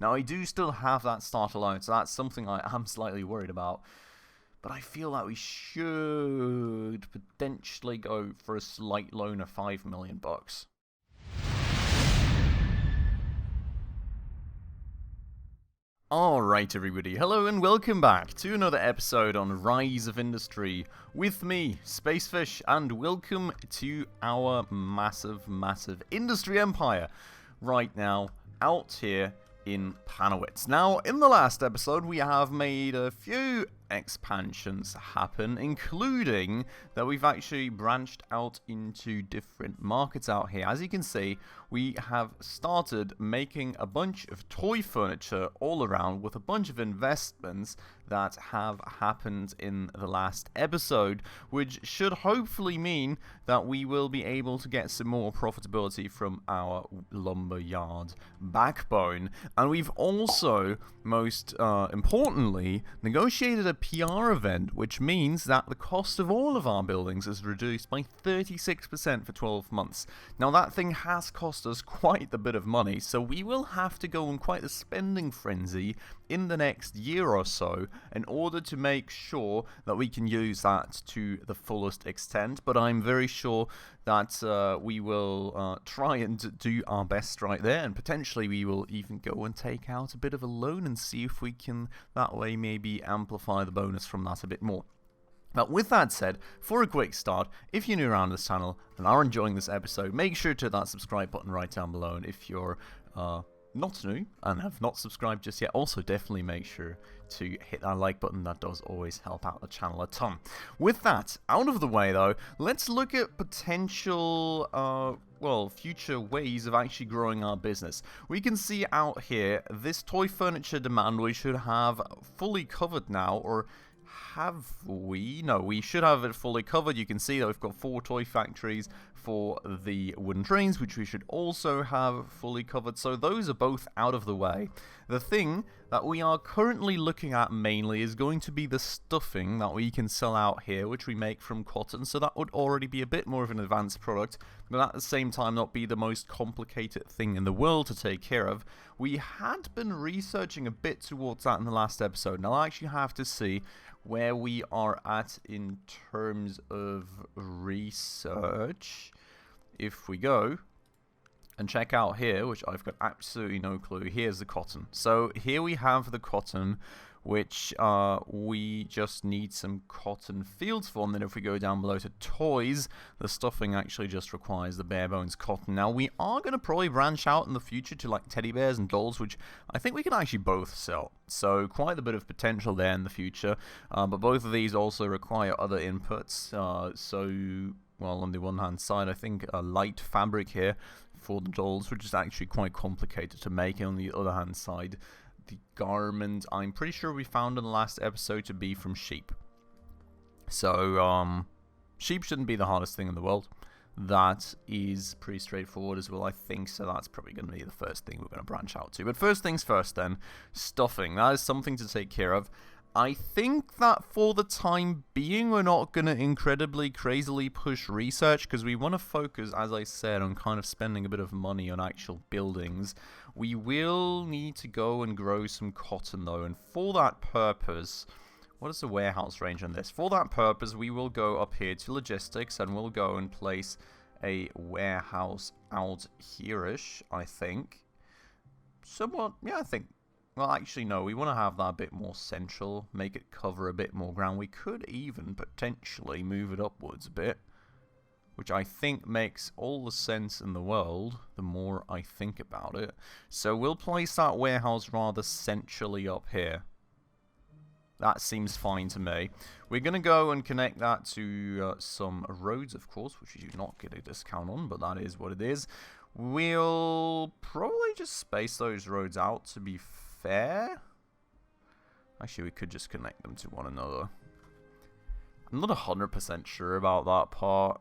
Now, I do still have that starter loan, so that's something I am slightly worried about. But I feel that we should potentially go for a slight loan of $5 million. Alright everybody, hello and welcome back to another episode on Rise of Industry with me, Spacefish, and welcome to our massive industry empire right now out here in Panowitz. Now, in the last episode we have made a few expansions happen, including that we've actually branched out into different markets out here. As you can see, we have started making a bunch of toy furniture all around with a bunch of investments that have happened in the last episode, which should hopefully mean that we will be able to get some more profitability from our lumberyard backbone. And we've also, most importantly, negotiated a PR event, which means that the cost of all of our buildings is reduced by 36% for 12 months. Now, that thing has cost us quite a bit of money, so we will have to go on quite a spending frenzy in the next year or so in order to make sure that we can use that to the fullest extent. But I'm very sure that we will try and do our best right there, and potentially we will even go and take out a bit of a loan and see if we can that way maybe amplify the bonus from that a bit more. But with that said, for a quick start, if you're new around this channel and are enjoying this episode, make sure to hit that subscribe button right down below. And if you're not new and have not subscribed just yet, also definitely make sure to hit that like button. That does always help out the channel a ton. With that out of the way though, let's look at potential future ways of actually growing our business. We can see out here this toy furniture demand we should have fully covered now, or have we? No, we should have it fully covered. You can see that we've got 4 toy factories for the wooden trains, which we should also have fully covered. So those are both out of the way. The thing that we are currently looking at mainly is going to be the stuffing that we can sell out here, which we make from cotton. So that would already be a bit more of an advanced product, but at the same time not be the most complicated thing in the world to take care of. We had been researching a bit towards that in the last episode. Now I actually have to see where we are at in terms of research. If we go and check out here, which I've got absolutely no clue, here's the cotton. So here we have the cotton, which we just need some cotton fields for. And then if we go down below to toys, the stuffing actually just requires the bare bones cotton. Now we are going to probably branch out in the future to like teddy bears and dolls, which I think we can actually both sell. So quite a bit of potential there in the future. But both of these also require other inputs. Well, on the one hand side, I think a light fabric here for the dolls, which is actually quite complicated to make. And on the other hand side, the garment, I'm pretty sure we found in the last episode to be from sheep. So, sheep shouldn't be the hardest thing in the world. That is pretty straightforward as well, I think. So that's probably going to be the first thing we're going to branch out to. But first things first then, stuffing. That is something to take care of. I think that for the time being, we're not going to incredibly crazily push research, because we want to focus, as I said, on kind of spending a bit of money on actual buildings. We will need to go and grow some cotton though, and for that purpose, what is the warehouse range on this? For that purpose, we will go up here to logistics, and we'll go and place a warehouse out here-ish, I think. Somewhat, yeah, I think. Well, actually, no, we want to have that a bit more central, make it cover a bit more ground. We could even potentially move it upwards a bit, which I think makes all the sense in the world, the more I think about it. So we'll place that warehouse rather centrally up here. That seems fine to me. We're going to go and connect that to some roads, of course, which you do not get a discount on, but that is what it is. We'll probably just space those roads out to be fair. Actually, we could just connect them to one another. I'm not 100% sure about that part.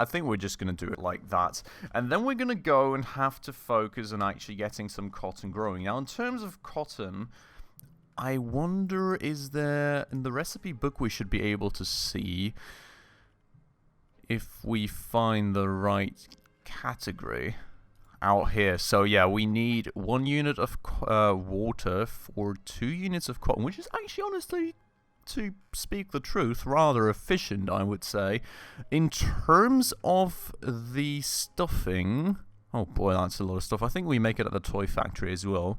I think we're just going to do it like that. And then we're going to go and have to focus on actually getting some cotton growing. Now, in terms of cotton, I wonder, is there, in the recipe book, we should be able to see if we find the right category. out here. So yeah, we need 1 unit of water for 2 units of cotton, which is actually, honestly, to speak the truth, rather efficient, I would say. In terms of the stuffing, oh boy, that's a lot of stuff. I think we make it at the toy factory as well.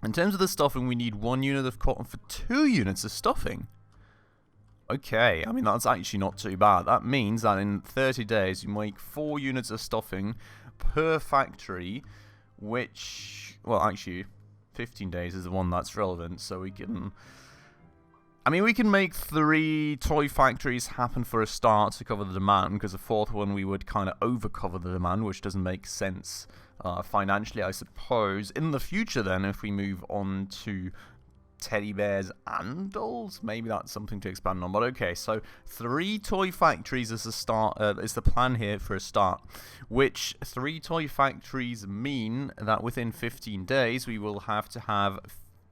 In terms of the stuffing, we need 1 unit of cotton for 2 units of stuffing. Okay, I mean, that's actually not too bad. That means that in 30 days, you make 4 units of stuffing per factory, which, well, actually, 15 days is the one that's relevant, so we can... I mean, we can make 3 toy factories happen for a start to cover the demand, because the 4th one we would kind of overcover the demand, which doesn't make sense financially, I suppose. In the future, then, if we move on to teddy bears and dolls, maybe that's something to expand on. But okay, so 3 toy factories is the start. Is the plan here for a start, which 3 toy factories mean that within 15 days we will have to have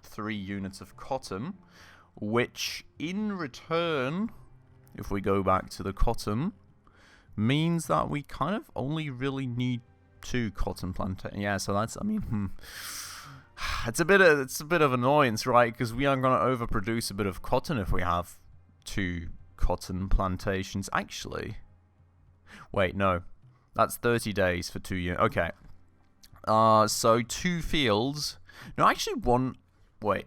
3 units of cotton. Which, in return, if we go back to the cotton, means that we kind of only really need 2 cotton plantations. Yeah, so that's, I mean, it's a bit of annoyance, right? Because we are going to overproduce a bit of cotton if we have 2 cotton plantations. Actually, wait, no, that's 30 days for 2 units. Okay, so 2 fields. No, actually, one. Wait.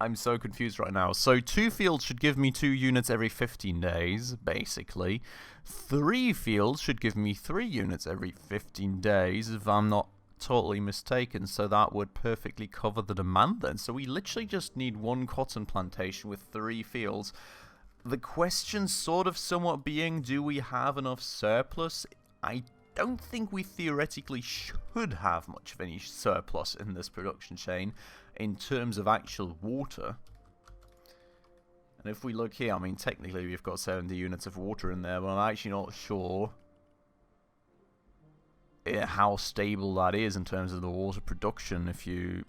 I'm so confused right now. So 2 fields should give me 2 units every 15 days, basically. 3 fields should give me 3 units every 15 days, if I'm not totally mistaken. So that would perfectly cover the demand then. So we literally just need 1 cotton plantation with 3 fields. The question sort of somewhat being, do we have enough surplus? I don't think we theoretically should have much of any surplus in this production chain in terms of actual water. And if we look here, I mean, technically we've got 70 units of water in there, but I'm actually not sure how stable that is in terms of the water production. If you...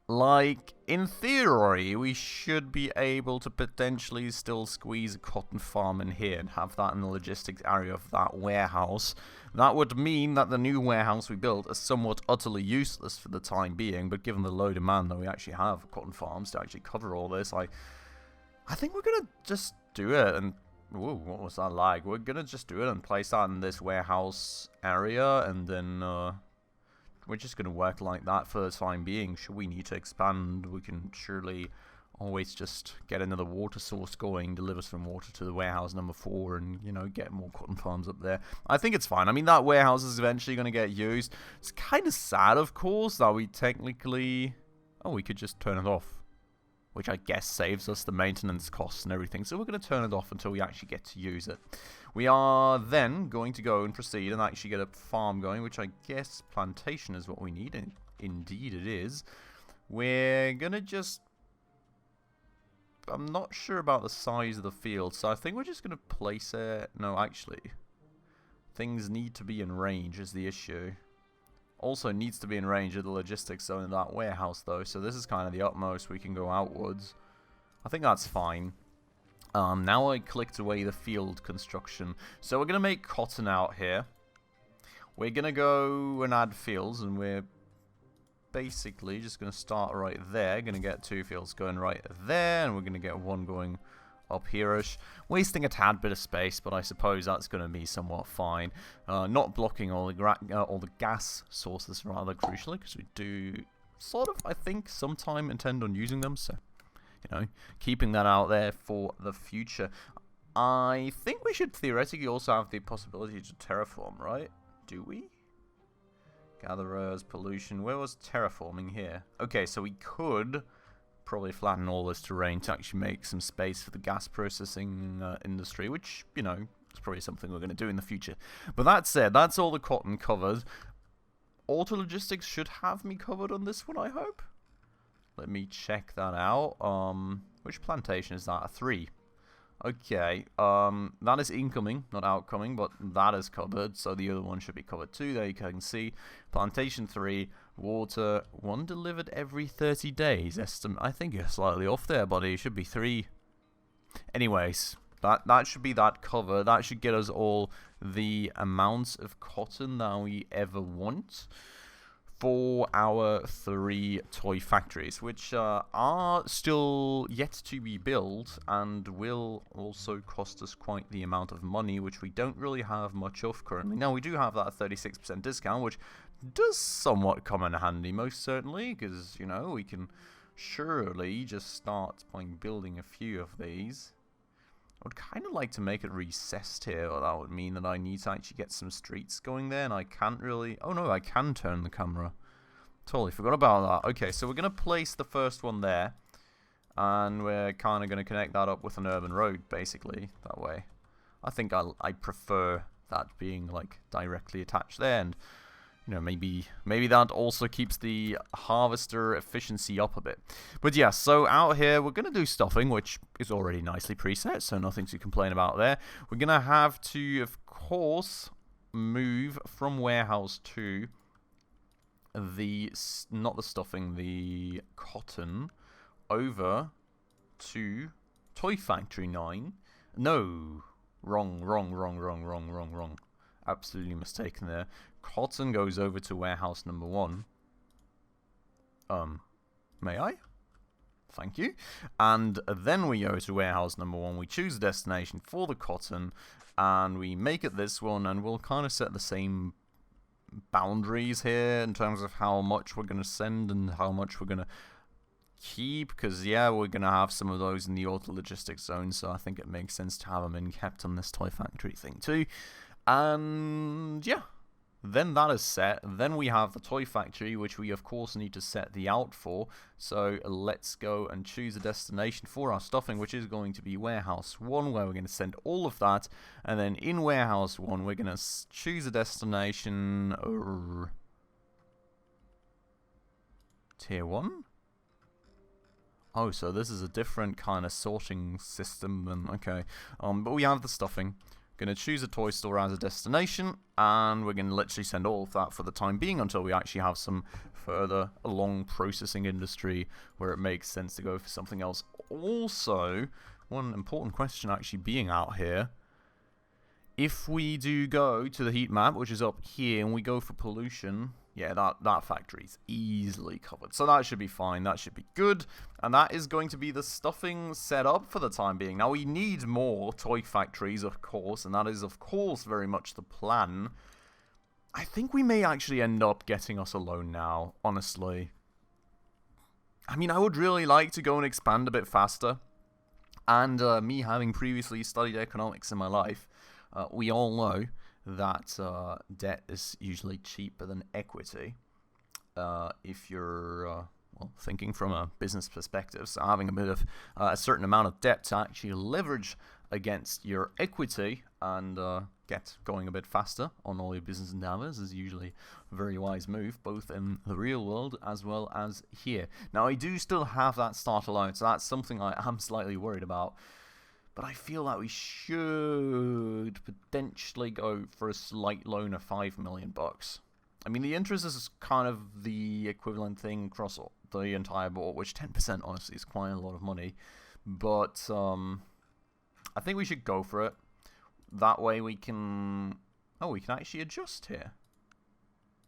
Like, in theory, we should be able to potentially still squeeze a cotton farm in here and have that in the logistics area of that warehouse. That would mean that the new warehouse we built is somewhat utterly useless for the time being, but given the low demand that we actually have cotton farms to actually cover all this, I think we're going to just do it. And, ooh, what was that like? We're going to just do it and place that in this warehouse area, and then... we're just going to work like that for the time being. Should we need to expand, we can surely always just get another water source going, deliver some water to the warehouse number 4, and, you know, get more cotton farms up there. I think it's fine. I mean, that warehouse is eventually going to get used. It's kind of sad, of course, that we technically... Oh, we could just turn it off, which I guess saves us the maintenance costs and everything. So we're going to turn it off until we actually get to use it. We are then going to go and proceed and actually get a farm going, which I guess plantation is what we need, and indeed it is. We're going to just... I'm not sure about the size of the field, so I think we're just going to place it... No, actually, things need to be in range is the issue. Also needs to be in range of the logistics zone of that warehouse, though, so this is kind of the utmost we can go outwards. I think that's fine. Now I clicked away the field construction. So we're going to make cotton out here. We're going to go and add fields, and we're basically just going to start right there. Going to get 2 fields going right there, and we're going to get 1 going up here-ish. Wasting a tad bit of space, but I suppose that's going to be somewhat fine. Not blocking all the gas sources, rather crucially, because we do sort of, I think, sometime intend on using them, so... You know, keeping that out there for the future. I think we should theoretically also have the possibility to terraform, right? Do we? Gatherers, pollution. Where was terraforming here? Okay, so we could probably flatten all this terrain to actually make some space for the gas processing industry, which, you know, is probably something we're going to do in the future. But that said, that's all the cotton covered. Auto logistics should have me covered on this one, I hope. Let me check that out. Which plantation is that? A 3. Okay. That is incoming, not outcoming, but that is covered. So the other one should be covered too. There you can see. Plantation 3, water 1 delivered every 30 days. I think you're slightly off there, buddy. It should be 3. Anyways, That should be that cover. That should get us all the amounts of cotton that we ever want for our 3 toy factories, which are still yet to be built and will also cost us quite the amount of money, which we don't really have much of currently. Now, we do have that 36% discount, which does somewhat come in handy, most certainly, because, you know, we can surely just start by building a few of these. I would kind of like to make it recessed here, or that would mean that I need to actually get some streets going there, and I can't really... Oh no, I can turn the camera. Totally forgot about that. Okay, so we're going to place the first one there, and we're kind of going to connect that up with an urban road, basically, that way. I think I prefer that being, like, directly attached there, and... You know, maybe that also keeps the harvester efficiency up a bit. But yeah, so out here, we're going to do stuffing, which is already nicely preset, so nothing to complain about there. We're going to have to, of course, move from warehouse to the, not the stuffing, the cotton, over to Toy Factory 9. No, wrong. Absolutely mistaken there. Cotton goes over to warehouse number 1. May I? Thank you. And then we go to warehouse number 1. We choose a destination for the cotton, and we make it this one, and we'll kind of set the same boundaries here in terms of how much we're going to send and how much we're going to keep, because yeah, we're going to have some of those in the auto logistics zone, so I think it makes sense to have them in kept on this toy factory thing too. And yeah, then that is set. Then we have the toy factory, which we of course need to set the out for. So let's go and choose a destination for our stuffing, which is going to be warehouse 1, where we're going to send all of that. And then in warehouse 1, we're going to choose a destination tier 1. Oh, so this is a different kind of sorting system than, okay. But we have the stuffing. Going to choose a toy store as a destination, and we're going to literally send all of that for the time being until we actually have some further along processing industry where it makes sense to go for something else. Also, one important question actually being out here, if we do go to the heat map, which is up here, and we go for pollution, yeah, that factory's easily covered. So that should be fine. That should be good. And that is going to be the stuffing set up for the time being. Now, we need more toy factories, of course, and that is, of course, very much the plan. I think we may actually end up getting us a loan now, honestly. I mean, I would really like to go and expand a bit faster. And me having previously studied economics in my life, we all know that debt is usually cheaper than equity if you're well, thinking from a business perspective. So having a bit of a certain amount of debt to actually leverage against your equity and get going a bit faster on all your business endeavors is usually a very wise move, both in the real world as well as here. Now, I do still have that start allowance, so that's something I am slightly worried about. But I feel that we should potentially go for a slight loan of $5 million. I mean, the interest is kind of the equivalent thing across the entire board, which 10% honestly is quite a lot of money. But I think we should go for it. That way we can... Oh, we can actually adjust here.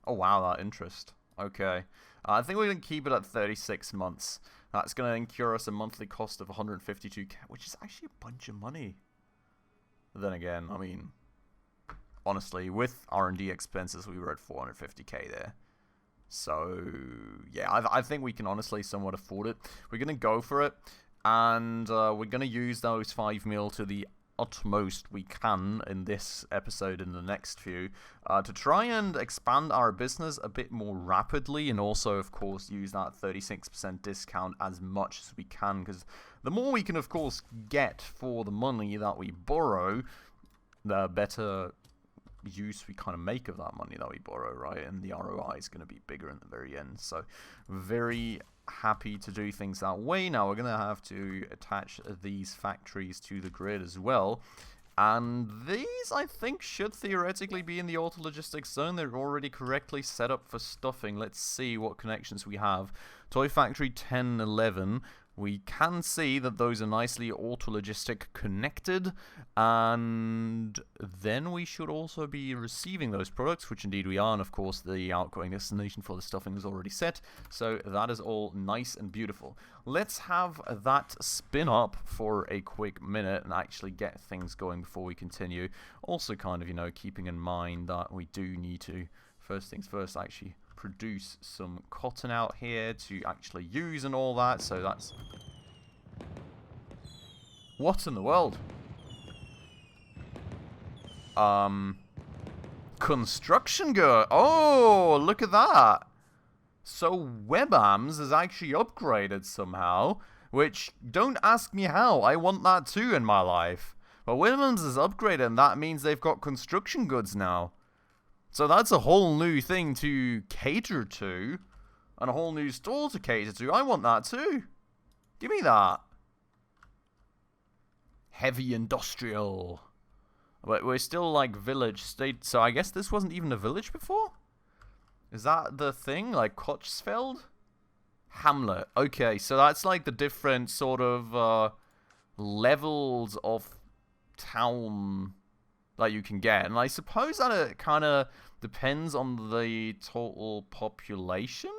Oh, wow, that interest. Okay. I think we're going to keep it at 36 months. That's going to incur us a monthly cost of 152k, which is actually a bunch of money. Then again, I mean, honestly, with R&D expenses, we were at 450k there. So, yeah, I think we can honestly somewhat afford it. We're going to go for it, and we're going to use those 5 mil to the utmost we can in this episode and the next few to try and expand our business a bit more rapidly, and also of course use that 36% discount as much as we can, because the more we can of course get for the money that we borrow, the better use we kind of make of that money that we borrow, right? And the ROI is going to be bigger in the very end. So very happy to do things that way. Now we're going to have to attach these factories to the grid as well, and these I think should theoretically be in the auto logistics zone. They're already correctly set up for stuffing. Let's see what connections we have. Toy factory 10, 11, we can see that those are nicely autologistic connected, and then we should also be receiving those products, which indeed we are, and of course the outgoing destination for the stuffing is already set, so that is all nice and beautiful. Let's have that spin up for a quick minute and actually get things going before we continue. Also kind of, you know, keeping in mind that we do need to, first things first, actually produce some cotton out here to actually use and all that, so that's... What in the world? Construction good. Oh, look at that. So Webams is actually upgraded somehow, which, don't ask me how, I want that too in my life. But Webams is upgraded and that means they've got construction goods now. So that's a whole new thing to cater to, and a whole new store to cater to. I want that too. Give me that. Heavy industrial. But we're still like village state, so I guess this wasn't even a village before? Is that the thing? Like Kochsfeld? Hamlet. Okay, so that's like the different sort of levels of town that you can get, and I suppose that it kind of depends on the total population?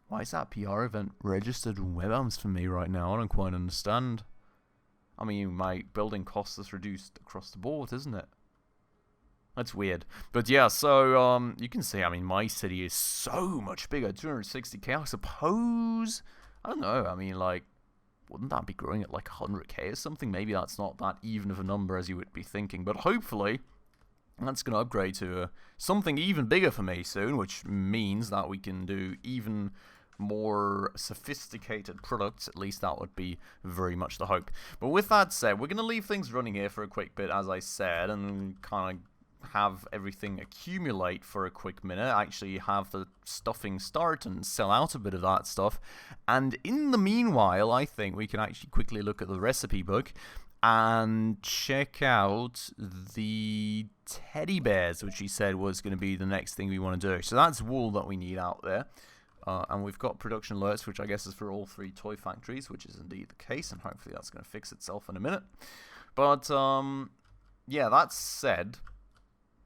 Why is that PR event registered in Webams for me right now? I don't quite understand. I mean, my building cost is reduced across the board, isn't it? That's weird. But yeah, so you can see, I mean, my city is so much bigger, 260k, I suppose. I don't know, I mean, like, wouldn't that be growing at like 100k or something? Maybe that's not that even of a number as you would be thinking, but hopefully that's going to upgrade to something even bigger for me soon, which means that we can do even more sophisticated products. At least that would be very much the hope. But with that said, we're going to leave things running here for a quick bit, as I said, and kind of have everything accumulate for a quick minute, actually have the stuffing start and sell out a bit of that stuff, and in the meanwhile I think we can actually quickly look at the recipe book and check out the teddy bears, which he said was going to be the next thing we want to do. So that's wool that we need out there, and we've got production alerts, which I guess is for all 3 toy factories, which is indeed the case, and hopefully that's going to fix itself in a minute. But yeah, that said,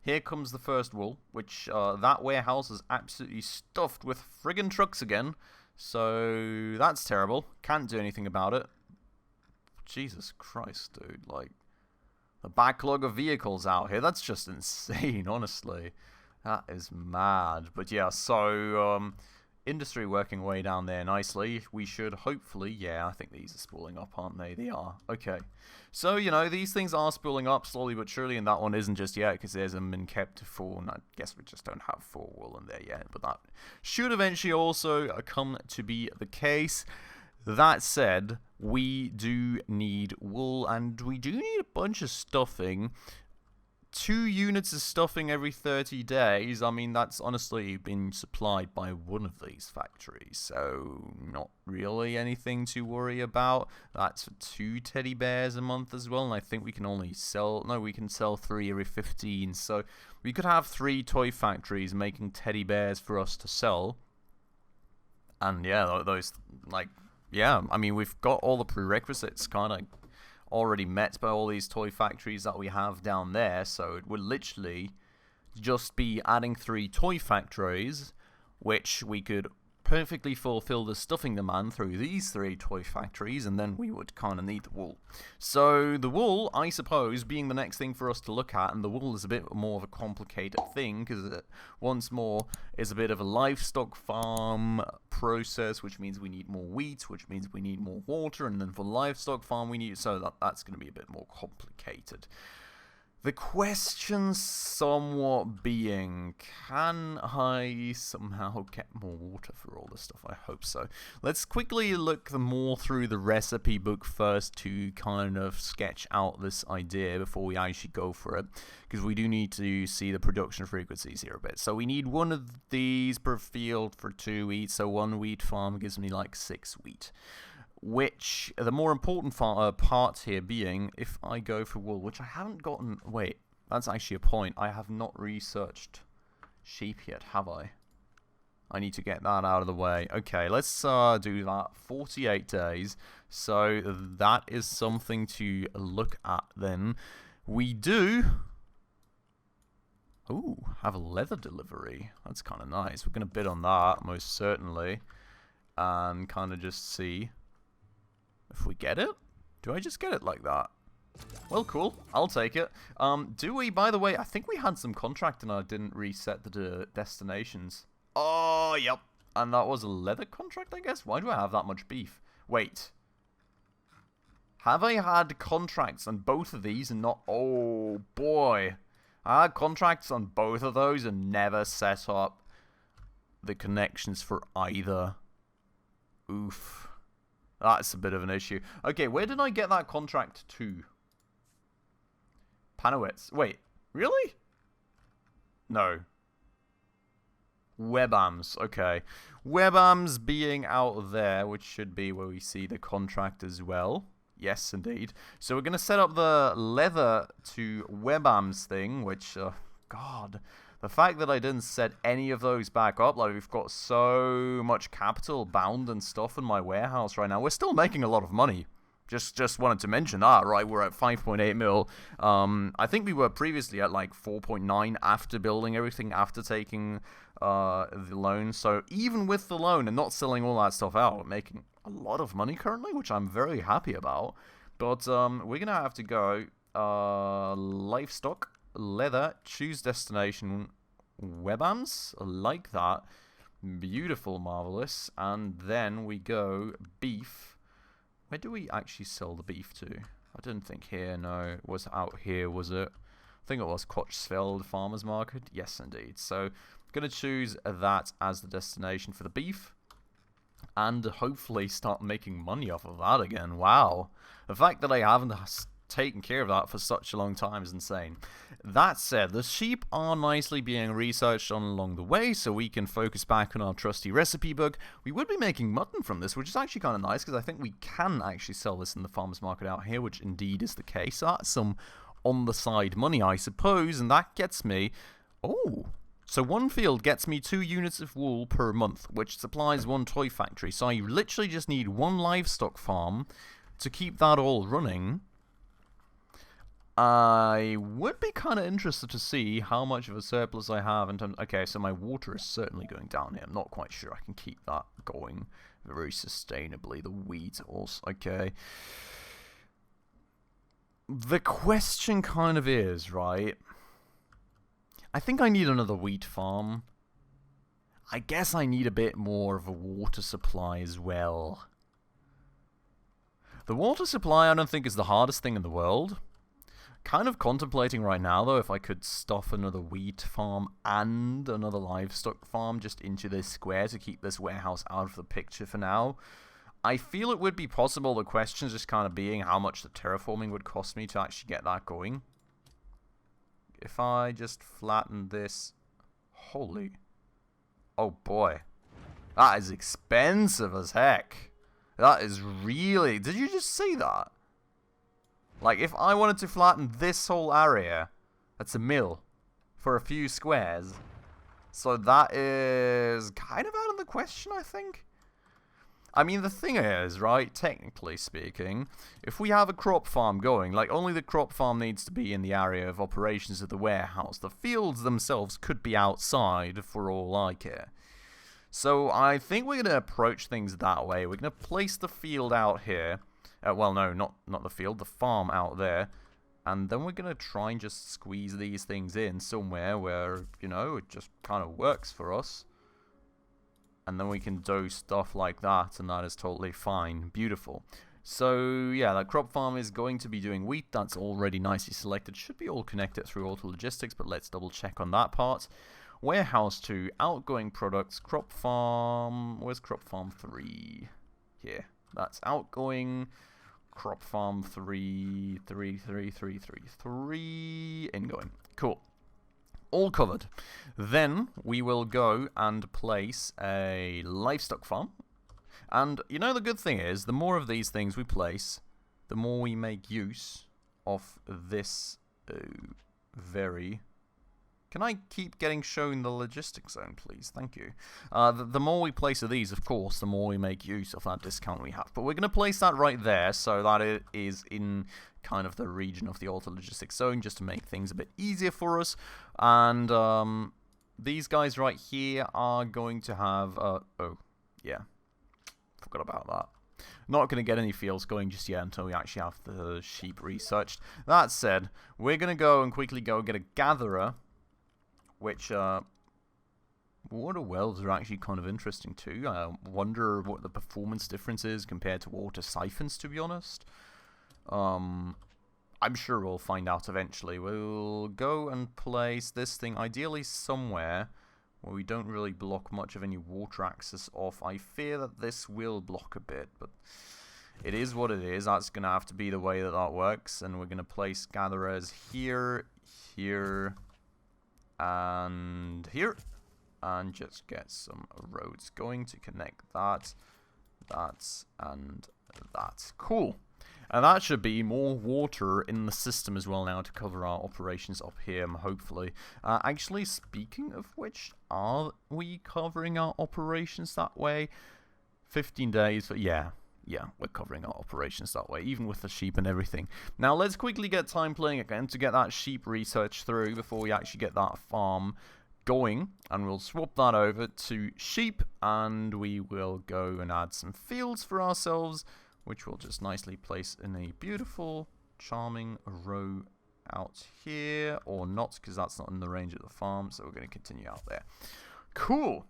here comes the first wool, which that warehouse is absolutely stuffed with friggin' trucks again. So that's terrible. Can't do anything about it. Jesus Christ, dude. Like, the backlog of vehicles out here, that's just insane, honestly. That is mad. But yeah, so industry working way down there nicely. We should hopefully, yeah, I think these are spooling up, aren't they? They are. Okay. So, you know, these things are spooling up slowly but surely, and that one isn't just yet because there's them been kept to 4, and I guess we just don't have 4 wool in there yet, but that should eventually also come to be the case. That said, we do need wool, and we do need a bunch of stuffing. 2 units of stuffing every 30 days, I mean, that's honestly been supplied by one of these factories, so not really anything to worry about. That's for 2 teddy bears a month as well, and I think we can only sell, no, we can sell 3 every 15, so we could have 3 toy factories making teddy bears for us to sell. And yeah, those, like, yeah, I mean, we've got all the prerequisites kind of already met by all these toy factories that we have down there, so it would literally just be adding 3 toy factories, which we could perfectly fulfill the stuffing demand through these 3 toy factories, and then we would kind of need the wool. So the wool, I suppose, being the next thing for us to look at, and the wool is a bit more of a complicated thing, because it, once more, is a bit of a livestock farm process, which means we need more wheat, which means we need more water, and then for livestock farm we need, so that's going to be a bit more complicated. The question somewhat being, can I somehow get more water for all this stuff? I hope so. Let's quickly look more through the recipe book first to kind of sketch out this idea before we actually go for it, because we do need to see the production frequencies here a bit. So we need 1 of these per field for 2 wheat, so 1 wheat farm gives me like 6 wheat. Which, the more important part here being, if I go for wool, which I haven't gotten, wait, that's actually a point, I have not researched sheep yet, have I? I need to get that out of the way. Okay, let's do that. 48 days. So that is something to look at then. We do... Ooh, have a leather delivery. That's kind of nice. We're going to bid on that, most certainly. And kind of just see if we get it. Do I just get it like that? Well, cool. I'll take it. Do we, by the way, I think we had some contract and I didn't reset the destinations. Oh, yep. And that was a leather contract, I guess? Why do I have that much beef? Wait. Have I had contracts on both of these and not... Oh, boy. I had contracts on both of those and never set up the connections for either. Oof. That's a bit of an issue. Okay, where did I get that contract to? Panowitz. Wait, really? No. Webams. Okay. Webams being out there, which should be where we see the contract as well. Yes, indeed. So we're going to set up the leather to Webams thing, which, God, the fact that I didn't set any of those back up, like we've got so much capital bound and stuff in my warehouse right now. We're still making a lot of money. Just wanted to mention that, right? We're at 5.8 mil. I think we were previously at like 4.9 after building everything, after taking the loan. So even with the loan and not selling all that stuff out, we're making a lot of money currently, which I'm very happy about. But we're going to have to go livestock, leather, choose destination, Webams, like that. Beautiful, marvelous. And then we go beef. Where do we actually sell the beef to? I didn't think here, no. It was out here, was it? I think it was Kochsfeld Farmers Market. Yes, indeed. So, I'm going to choose that as the destination for the beef. And hopefully start making money off of that again. Wow. The fact that I haven't taken care of that for such a long time is insane. That said, the sheep are nicely being researched on along the way, so we can focus back on our trusty recipe book. We would be making mutton from this, which is actually kind of nice, because I think we can actually sell this in the farmer's market out here, which indeed is the case. So that's some on-the-side money, I suppose, and that gets me... Oh... So one field gets me 2 units of wool per month, which supplies 1 toy factory. So I literally just need 1 livestock farm to keep that all running. I would be kind of interested to see how much of a surplus I have in terms... Okay, so my water is certainly going down here. I'm not quite sure I can keep that going very sustainably. The wheat also... Okay. The question kind of is, right... I think I need another wheat farm. I guess I need a bit more of a water supply as well. The water supply I don't think is the hardest thing in the world. Kind of contemplating right now though if I could stuff another wheat farm and another livestock farm just into this square to keep this warehouse out of the picture for now. I feel it would be possible, the question just kind of being how much the terraforming would cost me to actually get that going. If I just flatten this... Holy... Oh boy. That is expensive as heck. That is really... Did you just see that? Like, if I wanted to flatten this whole area, that's a mil for a few squares. So that is kind of out of the question, I think. I mean, the thing is, right, technically speaking, if we have a crop farm going, like, only the crop farm needs to be in the area of operations of the warehouse. The fields themselves could be outside for all I care. So I think we're going to approach things that way. We're going to place the field out here. Well, no, not the field, the farm out there. And then we're going to try and just squeeze these things in somewhere where, you know, it just kind of works for us. And then we can do stuff like that, and that is totally fine. Beautiful. So, yeah, that crop farm is going to be doing wheat. That's already nicely selected. Should be all connected through auto logistics, but let's double check on that part. Warehouse 2, outgoing products, crop farm. Where's crop farm 3? Here. That's outgoing. Crop farm 3, 3, 3, 3, 3, 3. Ingoing. Cool. All covered. Then we will go and place a livestock farm. And you know the good thing is, the more of these things we place, the more we make use of this very Can I keep getting shown the logistics zone, please? Thank you. The more we place of these, of course, the more we make use of that discount we have. But we're going to place that right there so that it is in kind of the region of the auto logistics zone, just to make things a bit easier for us. And these guys right here are going to have... oh, yeah. Forgot about that. Not going to get any fields going just yet until we actually have the sheep researched. That said, we're going to go and quickly go get a gatherer, which water wells are actually kind of interesting too. I wonder what the performance difference is compared to water siphons, to be honest. I'm sure we'll find out eventually. We'll go and place this thing ideally somewhere where we don't really block much of any water access off. I fear that this will block a bit, but it is what it is. That's going to have to be the way that that works. And we're going to place gatherers here, here, and here. And just get some roads going to connect that, and that. Cool. And that should be more water in the system as well now to cover our operations up here, hopefully. Actually, speaking of which, are we covering our operations that way? 15 days, but yeah, we're covering our operations that way, even with the sheep and everything. Now, let's quickly get time playing again to get that sheep research through before we actually get that farm going, and we'll swap that over to sheep, and we will go and add some fields for ourselves, which we'll just nicely place in a beautiful, charming row out here, or not, because that's not in the range of the farm, so we're going to continue out there. Cool.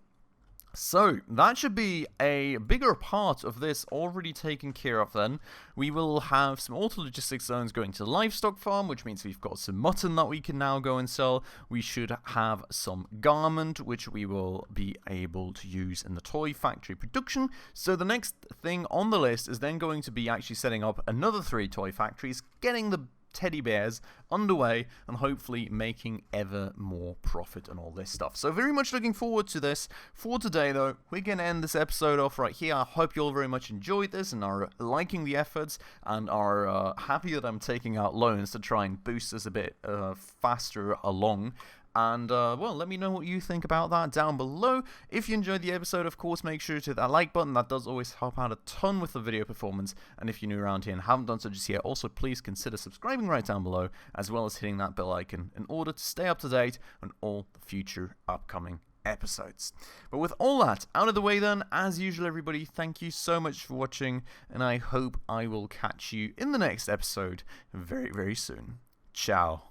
So, that should be a bigger part of this already taken care of then. We will have some auto logistics zones going to the livestock farm, which means we've got some mutton that we can now go and sell. We should have some garment, which we will be able to use in the toy factory production. So the next thing on the list is then going to be actually setting up another 3 toy factories, getting the teddy bears underway, and hopefully making ever more profit and all this stuff. So very much looking forward to this. For today though, we're going to end this episode off right here. I hope you all very much enjoyed this and are liking the efforts and are happy that I'm taking out loans to try and boost us a bit faster along. And, well, let me know what you think about that down below. If you enjoyed the episode, of course, make sure to hit that like button. That does always help out a ton with the video performance. And if you're new around here and haven't done so just yet, also please consider subscribing right down below, as well as hitting that bell icon in order to stay up to date on all the future upcoming episodes. But with all that out of the way then, as usual everybody, thank you so much for watching, and I hope I will catch you in the next episode very, very soon. Ciao.